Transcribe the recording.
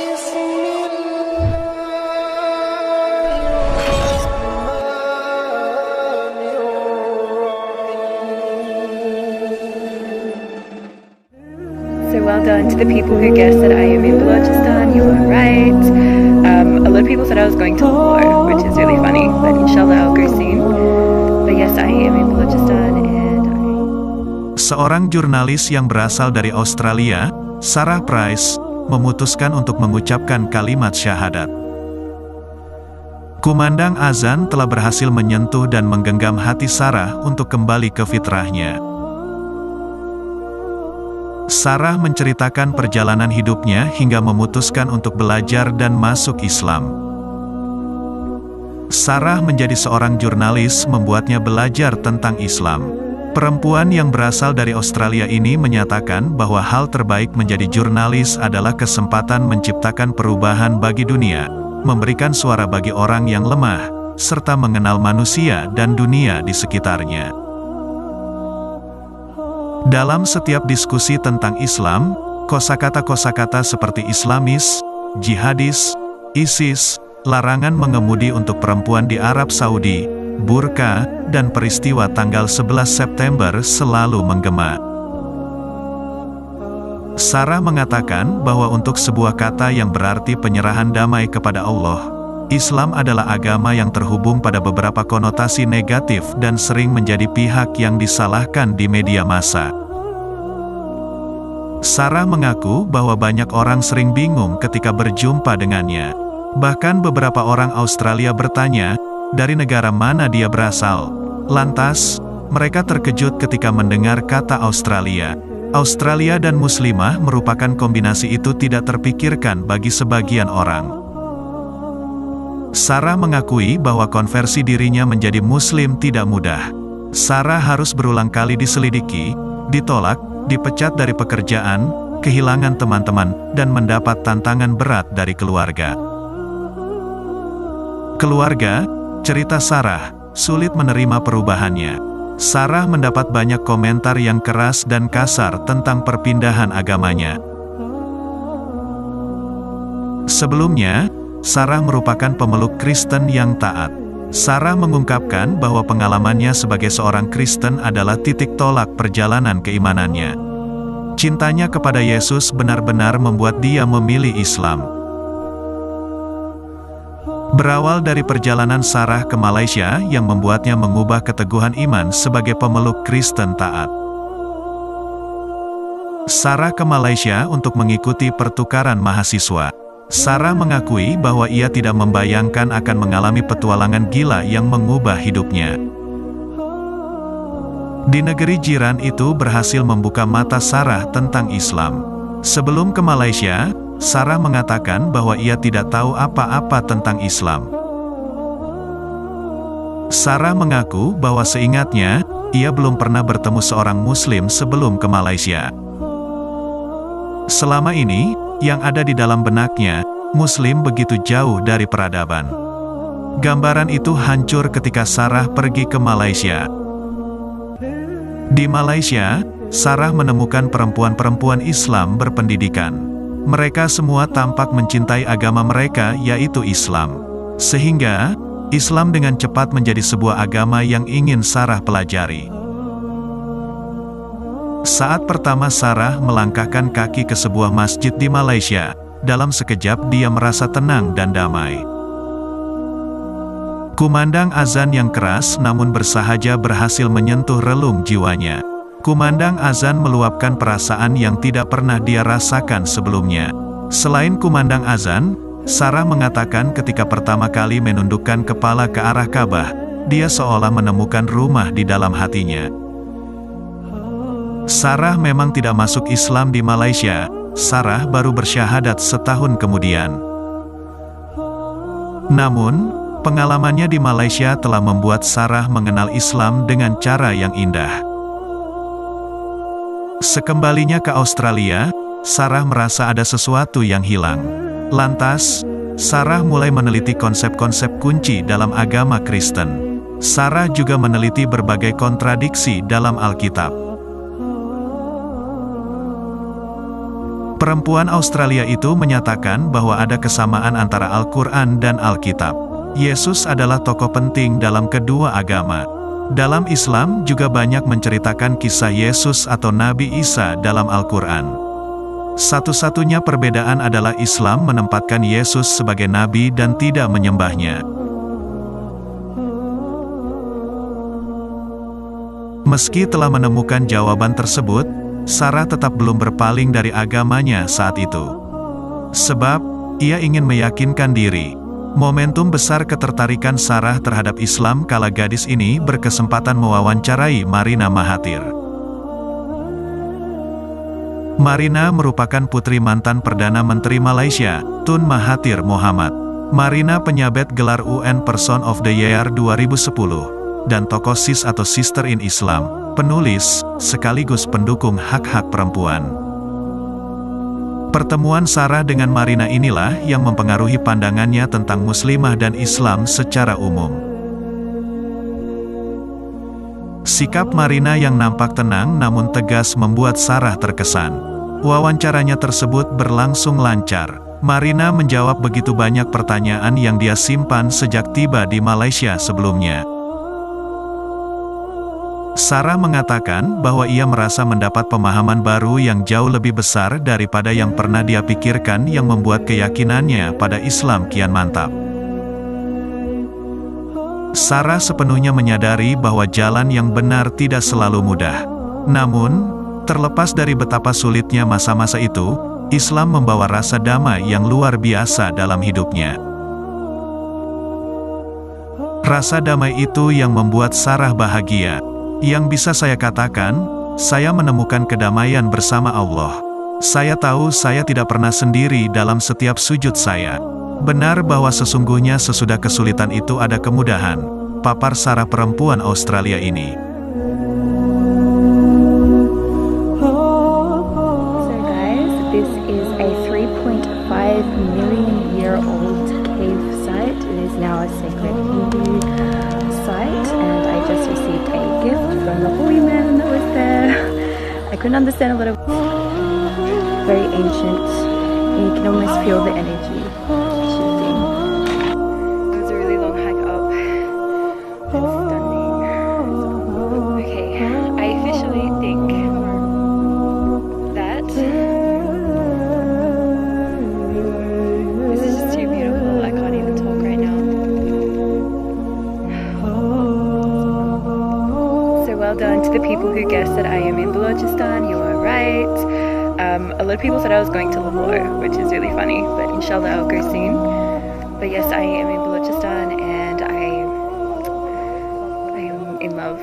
بسم الله الرحمن الرحيم. So well done to the people who guessed that I am in Balochistan. You are right. A lot of people said I was going to Lahore, which is really funny, but inshallah I'll go soon. But yes, I am in Balochistan and Seorang jurnalis yang berasal dari Australia, Sarah Price, memutuskan untuk mengucapkan kalimat syahadat. Kumandang azan telah berhasil menyentuh dan menggenggam hati Sarah untuk kembali ke fitrahnya. Sarah menceritakan perjalanan hidupnya hingga memutuskan untuk belajar dan masuk Islam. Sarah menjadi seorang jurnalis membuatnya belajar tentang Islam. Perempuan yang berasal dari Australia ini menyatakan bahwa hal terbaik menjadi jurnalis adalah kesempatan menciptakan perubahan bagi dunia, memberikan suara bagi orang yang lemah, serta mengenal manusia dan dunia di sekitarnya. Dalam setiap diskusi tentang Islam, kosakata-kosakata seperti Islamis, jihadis, ISIS, larangan mengemudi untuk perempuan di Arab Saudi, burka, dan peristiwa tanggal 11 September selalu menggema. Sarah mengatakan bahwa untuk sebuah kata yang berarti penyerahan damai kepada Allah, Islam adalah agama yang terhubung pada beberapa konotasi negatif dan sering menjadi pihak yang disalahkan di media massa. Sarah mengaku bahwa banyak orang sering bingung ketika berjumpa dengannya. Bahkan beberapa orang Australia bertanya, dari negara mana dia berasal. Lantas, mereka terkejut ketika mendengar kata Australia. Australia dan muslimah merupakan kombinasi itu tidak terpikirkan bagi sebagian orang. Sarah mengakui bahwa konversi dirinya menjadi muslim tidak mudah. Sarah harus berulang kali diselidiki, ditolak, dipecat dari pekerjaan, kehilangan teman-teman, dan mendapat tantangan berat dari keluarga. Keluarga, cerita Sarah, sulit menerima perubahannya. Sarah mendapat banyak komentar yang keras dan kasar tentang perpindahan agamanya. Sebelumnya, Sarah merupakan pemeluk Kristen yang taat. Sarah mengungkapkan bahwa pengalamannya sebagai seorang Kristen adalah titik tolak perjalanan keimanannya. Cintanya kepada Yesus benar-benar membuat dia memilih Islam. Berawal dari perjalanan Sarah ke Malaysia yang membuatnya mengubah keteguhan iman sebagai pemeluk Kristen taat. Sarah ke Malaysia untuk mengikuti pertukaran mahasiswa. Sarah mengakui bahwa ia tidak membayangkan akan mengalami petualangan gila yang mengubah hidupnya. Di negeri jiran itu berhasil membuka mata Sarah tentang Islam. Sebelum ke Malaysia, Sarah mengatakan bahwa ia tidak tahu apa-apa tentang Islam. Sarah mengaku bahwa seingatnya, ia belum pernah bertemu seorang Muslim sebelum ke Malaysia. Selama ini, yang ada di dalam benaknya, Muslim begitu jauh dari peradaban. Gambaran itu hancur ketika Sarah pergi ke Malaysia. Di Malaysia, Sarah menemukan perempuan-perempuan Islam berpendidikan. Mereka semua tampak mencintai agama mereka, yaitu Islam. Sehingga, Islam dengan cepat menjadi sebuah agama yang ingin Sarah pelajari. Saat pertama Sarah melangkahkan kaki ke sebuah masjid di Malaysia, dalam sekejap dia merasa tenang dan damai. Kumandang azan yang keras namun bersahaja berhasil menyentuh relung jiwanya. Kumandang azan meluapkan perasaan yang tidak pernah dia rasakan sebelumnya. Selain kumandang azan, Sarah mengatakan ketika pertama kali menundukkan kepala ke arah Ka'bah, dia seolah menemukan rumah di dalam hatinya. Sarah memang tidak masuk Islam di Malaysia. Sarah baru bersyahadat setahun kemudian. Namun, pengalamannya di Malaysia telah membuat Sarah mengenal Islam dengan cara yang indah. Sekembalinya ke Australia, Sarah merasa ada sesuatu yang hilang. Lantas, Sarah mulai meneliti konsep-konsep kunci dalam agama Kristen. Sarah juga meneliti berbagai kontradiksi dalam Alkitab. Perempuan Australia itu menyatakan bahwa ada kesamaan antara Al-Quran dan Alkitab. Yesus adalah tokoh penting dalam kedua agama. Dalam Islam juga banyak menceritakan kisah Yesus atau Nabi Isa dalam Al-Quran. Satu-satunya perbedaan adalah Islam menempatkan Yesus sebagai nabi dan tidak menyembahnya. Meski telah menemukan jawaban tersebut, Sarah tetap belum berpaling dari agamanya saat itu. Sebab, ia ingin meyakinkan diri. Momentum besar ketertarikan Sarah terhadap Islam kala gadis ini berkesempatan mewawancarai Marina Mahathir. Marina merupakan putri mantan Perdana Menteri Malaysia, Tun Mahathir Mohamad. Marina penyabet gelar UN Person of the Year 2010, dan tokoh SIS atau Sister in Islam, penulis, sekaligus pendukung hak-hak perempuan. Pertemuan Sarah dengan Marina inilah yang mempengaruhi pandangannya tentang Muslimah dan Islam secara umum. Sikap Marina yang nampak tenang namun tegas membuat Sarah terkesan. Wawancaranya tersebut berlangsung lancar. Marina menjawab begitu banyak pertanyaan yang dia simpan sejak tiba di Malaysia sebelumnya. Sarah mengatakan bahwa ia merasa mendapat pemahaman baru yang jauh lebih besar daripada yang pernah dia pikirkan, yang membuat keyakinannya pada Islam kian mantap. Sarah sepenuhnya menyadari bahwa jalan yang benar tidak selalu mudah. Namun, terlepas dari betapa sulitnya masa-masa itu, Islam membawa rasa damai yang luar biasa dalam hidupnya. Rasa damai itu yang membuat Sarah bahagia. Yang bisa saya katakan, saya menemukan kedamaian bersama Allah. Saya tahu saya tidak pernah sendiri dalam setiap sujud saya. Benar bahwa sesungguhnya sesudah kesulitan itu ada kemudahan, papar Sarah perempuan Australia ini. So guys, this is a 3.5 million year old cave site. It is now a sacred Hindu site, and I just received a gift from the holy man that was there. I couldn't understand a lot of very ancient, and you can almost feel the energy shifting. It was a really long hike up. It's stunning. Okay, I officially think that this is just too beautiful. I can't even talk right now. So well done to the people who guessed that I am in Balochistan. You are right. A lot of people said I was going to Lahore, which is really funny, but inshallah I'll go soon. But yes, I am in Balochistan and I am in love.